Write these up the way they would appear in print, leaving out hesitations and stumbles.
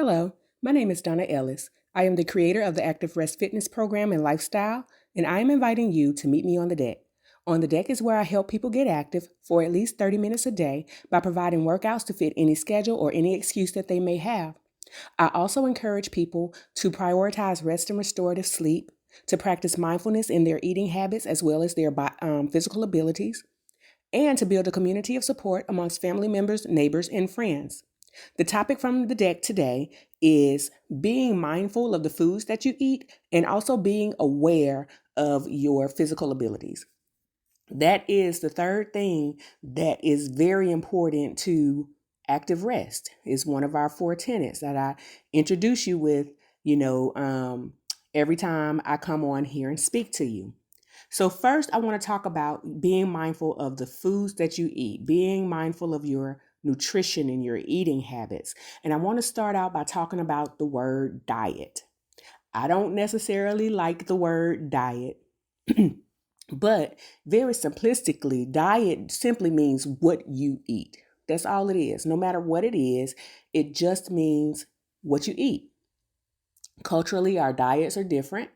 Hello, my name is Donna Ellis. I am the creator of the Active Rest Fitness Program and Lifestyle, and I am inviting you to meet me on the deck. On the deck is where I help people get active for at least 30 minutes a day by providing workouts to fit any schedule or any excuse that they may have. I also encourage people to prioritize rest and restorative sleep, to practice mindfulness in their eating habits as well as their physical abilities, and to build a community of support amongst family members, neighbors, and friends. The topic from the deck today is being mindful of the foods that you eat and also being aware of your physical abilities. That is the third thing that is very important to active rest. Is one of our four tenets that I introduce you with, you know, every time I come on here and speak to you. So first, I want to talk about being mindful of the foods that you eat, being mindful of your nutrition and your eating habits. And I want to start out by talking about the word diet. I don't necessarily like the word diet, but very simplistically, diet simply means what you eat. That's all it is. No matter what it is, it just means what you eat. Culturally, our diets are different.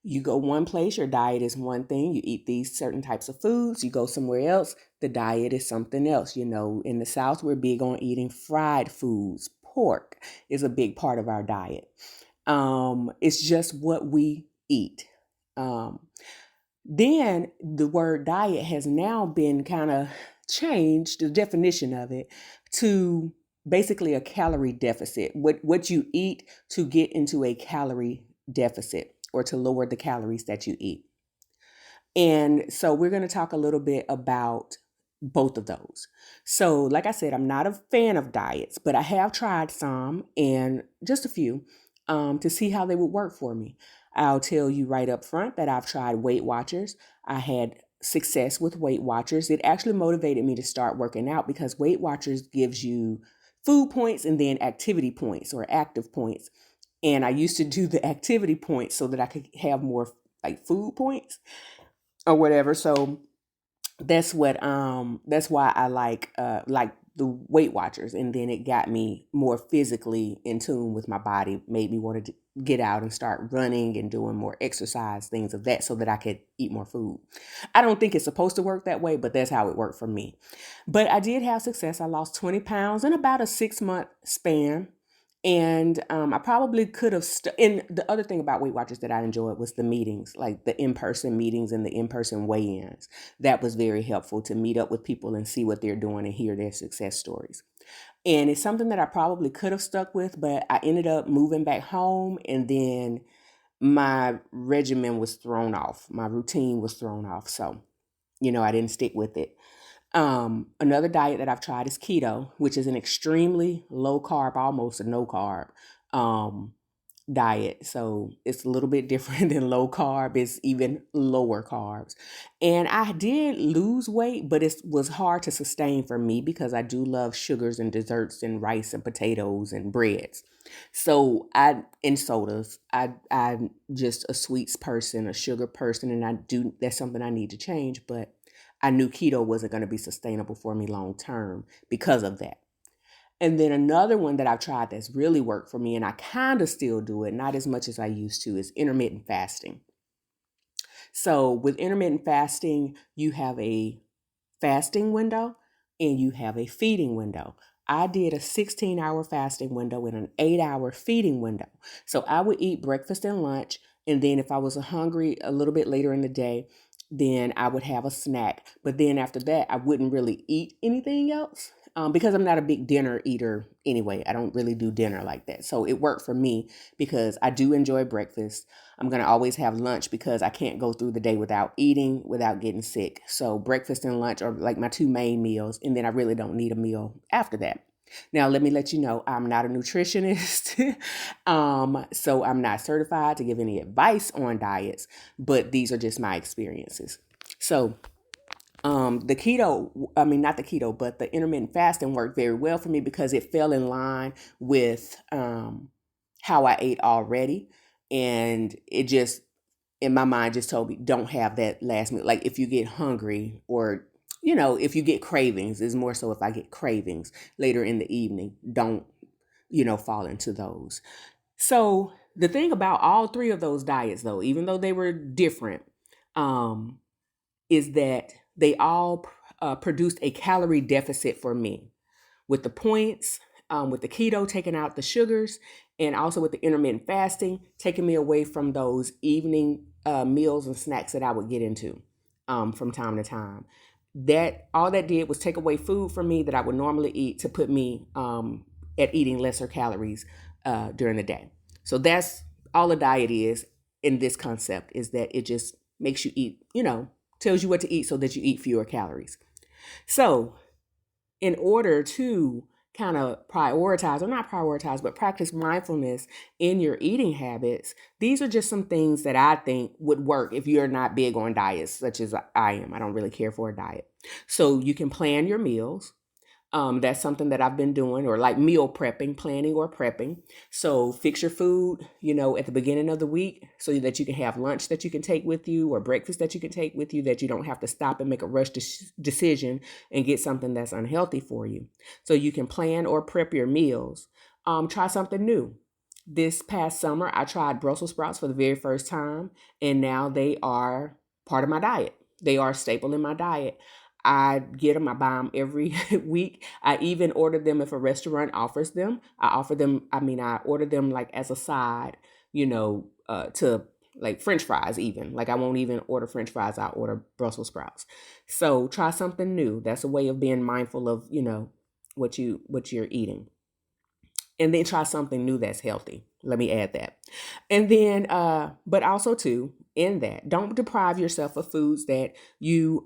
You go one place, your diet is one thing. You eat these certain types of foods. You go somewhere else, the diet is something else. In the South, we're big on eating fried foods. Pork is a big part of our diet. It's just what we eat. Um, then the word diet has now been kind of changed, the definition of it, to basically a calorie deficit. What you eat to get into a calorie deficit or to lower the calories that you eat. And so we're going to talk a little bit about both of those. So, like I said, I'm not a fan of diets, but I have tried some and just a few to see how they would work for me. I'll tell you right up front that I've tried Weight Watchers. I had success with Weight Watchers. It actually motivated me to start working out because Weight Watchers gives you food points and then activity points or active points. And I used to do the activity points so that I could have more like food points or whatever. So that's why I like the Weight Watchers, and then it got me more physically in tune with my body, made me want to get out and start running and doing more exercise, things of that, so that I could eat more food. I don't think it's supposed to work that way, but that's how it worked for me. But I did have success. I lost 20 pounds in about a 6-month span. And I probably could have. And the other thing about Weight Watchers that I enjoyed was the meetings, like the in-person meetings and the in-person weigh-ins. That was very helpful to meet up with people and see what they're doing and hear their success stories. And it's something that I probably could have stuck with, but I ended up moving back home, and then my regimen was thrown off. My routine was thrown off. So, I didn't stick with it. Another diet that I've tried is keto, which is an extremely low carb, almost a no carb diet. So it's a little bit different than low carb. It's even lower carbs. And I did lose weight, but it was hard to sustain for me because I do love sugars and desserts and rice and potatoes and breads. So and sodas. I'm just a sweets person, a sugar person, and that's something I need to change, but I knew keto wasn't going to be sustainable for me long term because of that. And then another one that I've tried that's really worked for me, and I kind of still do it, not as much as I used to, is intermittent fasting. So with intermittent fasting, you have a fasting window and you have a feeding window. I did a 16-hour fasting window and an 8-hour feeding window. So I would eat breakfast and lunch. And then if I was hungry a little bit later in the day, then I would have a snack. But then after that, I wouldn't really eat anything else because I'm not a big dinner eater anyway. I don't really do dinner like that. So it worked for me because I do enjoy breakfast. I'm going to always have lunch because I can't go through the day without eating, without getting sick. So breakfast and lunch are like my two main meals. And then I really don't need a meal after that. Now, let me let you know, I'm not a nutritionist. So I'm not certified to give any advice on diets, but these are just my experiences. So the keto, I mean, not the keto, but the intermittent fasting worked very well for me because it fell in line with how I ate already. And it just, in my mind, just told me, don't have that last meal. Like if you get hungry or, if you get cravings, is more so if I get cravings later in the evening, don't fall into those. So the thing about all three of those diets, though, even though they were different, um, is that they all produced a calorie deficit for me. With the points, with the keto taking out the sugars, and also with the intermittent fasting taking me away from those evening meals and snacks that I would get into from time to time. That all that did was take away food from me that I would normally eat to put me at eating lesser calories during the day. So that's all a diet is in this concept, is that it just makes you eat, tells you what to eat so that you eat fewer calories. So in order to kind of prioritize, or not prioritize, but practice mindfulness in your eating habits, these are just some things that I think would work if you're not big on diets, such as I am. I don't really care for a diet. So you can plan your meals. That's something that I've been doing, or like meal prepping, planning or prepping. So fix your food, at the beginning of the week so that you can have lunch that you can take with you, or breakfast that you can take with you, that you don't have to stop and make a rush decision and get something that's unhealthy for you. So you can plan or prep your meals. Try something new. This past summer, I tried Brussels sprouts for the very first time, and now they are part of my diet. They are a staple in my diet. I get them, I buy them every week. I even order them if a restaurant offers them. I order them like as a side, to like French fries even. Like I won't even order French fries, I order Brussels sprouts. So try something new. That's a way of being mindful of, what you're eating. And then try something new that's healthy. Let me add that. And then, but also too, in that, don't deprive yourself of foods that you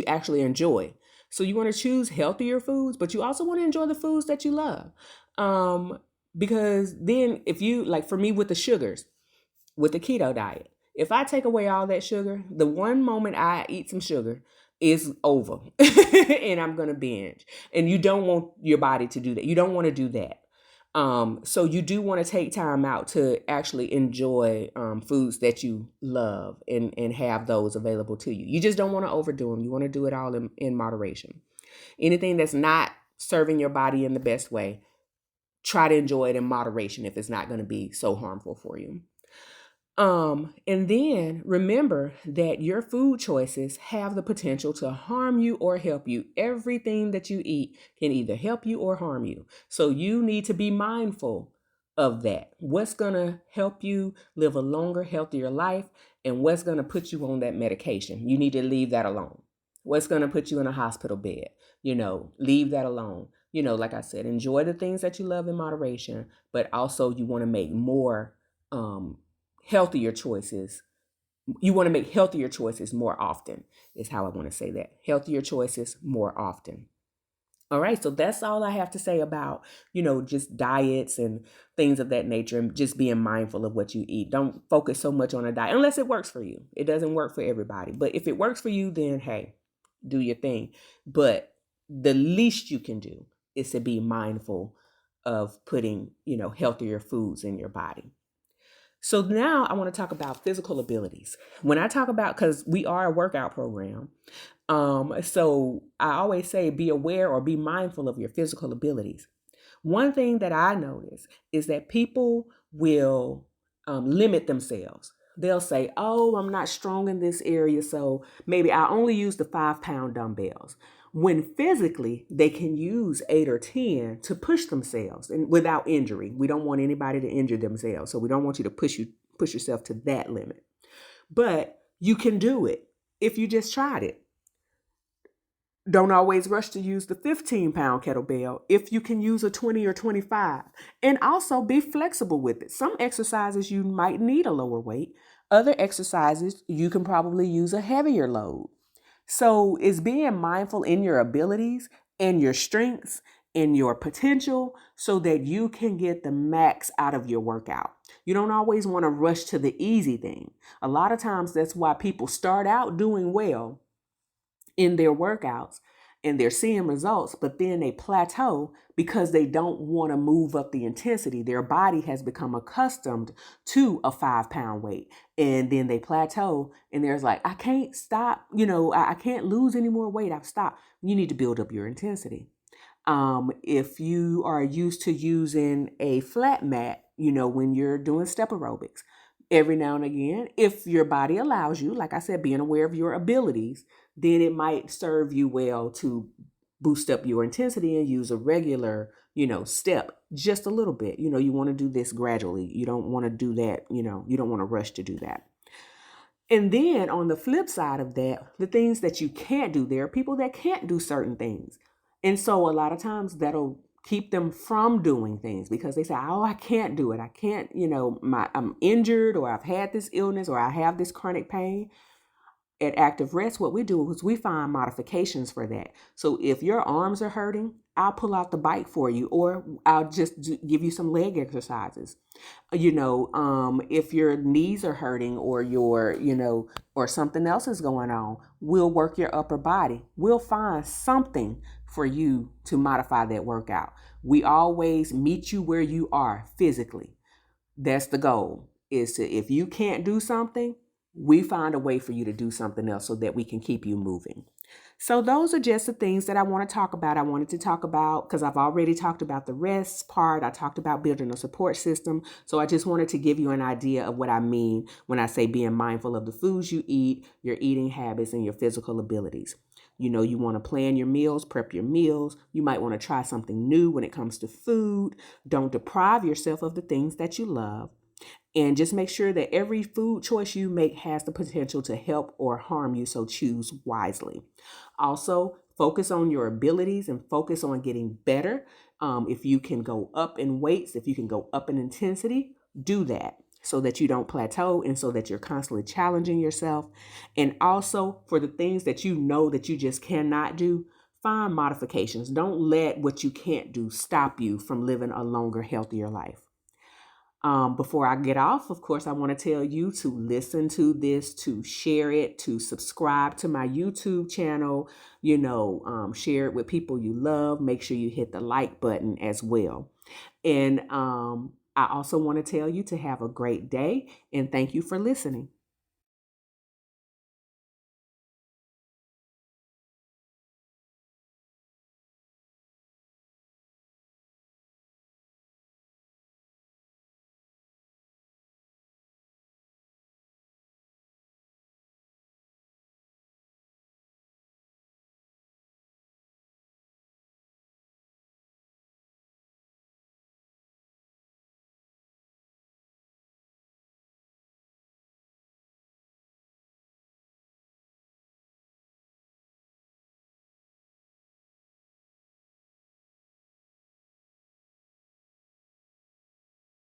actually enjoy. So you want to choose healthier foods, but you also want to enjoy the foods that you love. Because then if you, like for me with the sugars, with the keto diet, if I take away all that sugar, the one moment I eat some sugar is over and I'm going to binge. And you don't want your body to do that. You don't want to do that. So you do want to take time out to actually enjoy foods that you love and have those available to you. You just don't want to overdo them. You want to do it all in moderation. Anything that's not serving your body in the best way, try to enjoy it in moderation if it's not going to be so harmful for you. And then remember that your food choices have the potential to harm you or help you. Everything that you eat can either help you or harm you. So you need to be mindful of that. What's going to help you live a longer, healthier life, and what's going to put you on that medication. You need to leave that alone. What's going to put you in a hospital bed, leave that alone. Like I said, enjoy the things that you love in moderation, but also you want to make more healthier choices. You want to make healthier choices more often, is how I want to say that. Healthier choices more often. All right, so that's all I have to say about, just diets and things of that nature, and just being mindful of what you eat. Don't focus so much on a diet unless it works for you. It doesn't work for everybody. But if it works for you, then hey, do your thing. But the least you can do is to be mindful of putting, healthier foods in your body. So now I want to talk about physical abilities. When I talk about, because we are a workout program, so I always say be aware or be mindful of your physical abilities. One thing that I notice is that people will limit themselves. They'll say, oh, I'm not strong in this area, so maybe I only use the 5-pound dumbbells. When physically they can use 8 or 10 to push themselves and without injury. We don't want anybody to injure themselves, so we don't want you to push yourself to that limit. But you can do it if you just tried it. Don't always rush to use the 15-pound kettlebell if you can use a 20 or 25. And also be flexible with it. Some exercises you might need a lower weight. Other exercises you can probably use a heavier load. So it's being mindful in your abilities and your strengths and your potential so that you can get the max out of your workout. You don't always want to rush to the easy thing. A lot of times that's why people start out doing well in their workouts and they're seeing results, but then they plateau because they don't want to move up the intensity. Their body has become accustomed to a 5-pound weight, and then they plateau and there's like, I can't stop, I can't lose any more weight. I've stopped. You need to build up your intensity. If you are used to using a flat mat, when you're doing step aerobics, every now and again, if your body allows you, like I said, being aware of your abilities, then it might serve you well to boost up your intensity and use a regular, step just a little bit. You want to do this gradually. You don't want to do that, you don't want to rush to do that. And then on the flip side of that, the things that you can't do, there are people that can't do certain things. And so a lot of times that'll keep them from doing things because they say, oh, I can't do it. I can't, I'm injured, or I've had this illness, or I have this chronic pain. At Active Rest, what we do is we find modifications for that. So if your arms are hurting, I'll pull out the bike for you, or I'll just give you some leg exercises. If your knees are hurting, or or something else is going on, we'll work your upper body. We'll find something for you to modify that workout. We always meet you where you are physically. That's the goal, is to, if you can't do something, we find a way for you to do something else so that we can keep you moving. So those are just the things that I want to talk about. I wanted to talk about, because I've already talked about the rest part. I talked about building a support system. So I just wanted to give you an idea of what I mean when I say being mindful of the foods you eat, your eating habits, and your physical abilities. You want to plan your meals, prep your meals. You might want to try something new when it comes to food. Don't deprive yourself of the things that you love. And just make sure that every food choice you make has the potential to help or harm you, so choose wisely. Also, focus on your abilities and focus on getting better. If you can go up in weights, if you can go up in intensity, do that so that you don't plateau and so that you're constantly challenging yourself. And also, for the things that you know that you just cannot do, find modifications. Don't let what you can't do stop you from living a longer, healthier life. Before I get off, of course, I want to tell you to listen to this, to share it, to subscribe to my YouTube channel, share it with people you love. Make sure you hit the like button as well. And I also want to tell you to have a great day, and thank you for listening.